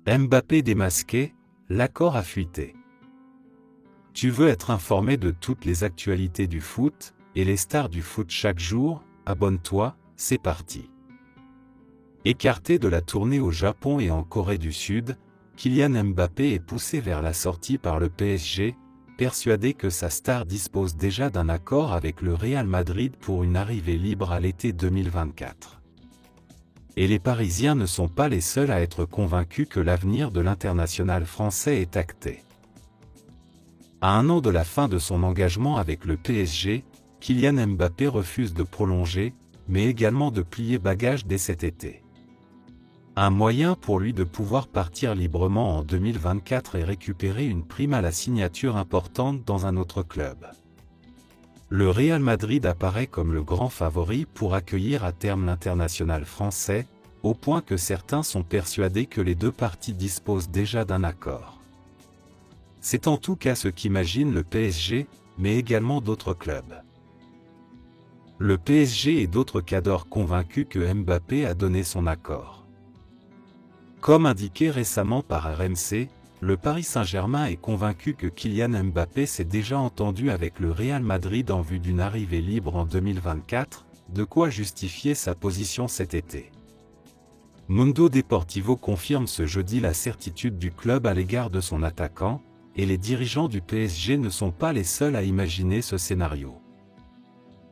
Mbappé démasqué, l'accord a fuité. Tu veux être informé de toutes les actualités du foot, et les stars du foot chaque jour? Abonne-toi, c'est parti. Écarté de la tournée au Japon et en Corée du Sud, Kylian Mbappé est poussé vers la sortie par le PSG, persuadé que sa star dispose déjà d'un accord avec le Real Madrid pour une arrivée libre à l'été 2024. Et les Parisiens ne sont pas les seuls à être convaincus que l'avenir de l'international français est acté. À un an de la fin de son engagement avec le PSG, Kylian Mbappé refuse de prolonger, mais également de plier bagages dès cet été. Un moyen pour lui de pouvoir partir librement en 2024 et récupérer une prime à la signature importante dans un autre club. Le Real Madrid apparaît comme le grand favori pour accueillir à terme l'international français, au point que certains sont persuadés que les deux parties disposent déjà d'un accord. C'est en tout cas ce qu'imagine le PSG, mais également d'autres clubs. Le PSG et d'autres cadors convaincus que Mbappé a donné son accord. Comme indiqué récemment par RMC, le Paris Saint-Germain est convaincu que Kylian Mbappé s'est déjà entendu avec le Real Madrid en vue d'une arrivée libre en 2024, de quoi justifier sa position cet été. Mundo Deportivo confirme ce jeudi la certitude du club à l'égard de son attaquant, et les dirigeants du PSG ne sont pas les seuls à imaginer ce scénario.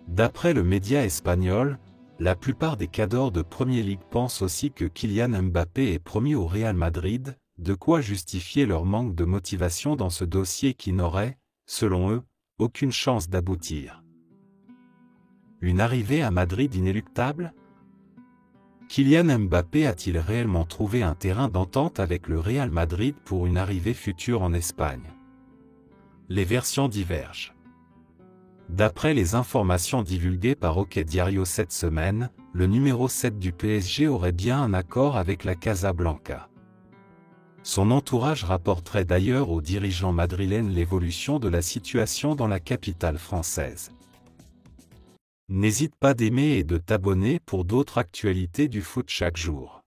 D'après le média espagnol, la plupart des cadors de Premier League pensent aussi que Kylian Mbappé est promis au Real Madrid, de quoi justifier leur manque de motivation dans ce dossier qui n'aurait, selon eux, aucune chance d'aboutir. Une arrivée à Madrid inéluctable? Kylian Mbappé a-t-il réellement trouvé un terrain d'entente avec le Real Madrid pour une arrivée future en Espagne? Les versions divergent. D'après les informations divulguées par OK Diario cette semaine, le numéro 7 du PSG aurait bien un accord avec la Casablanca. Son entourage rapporterait d'ailleurs aux dirigeants madrilènes l'évolution de la situation dans la capitale française. N'hésite pas d'aimer et de t'abonner pour d'autres actualités du foot chaque jour.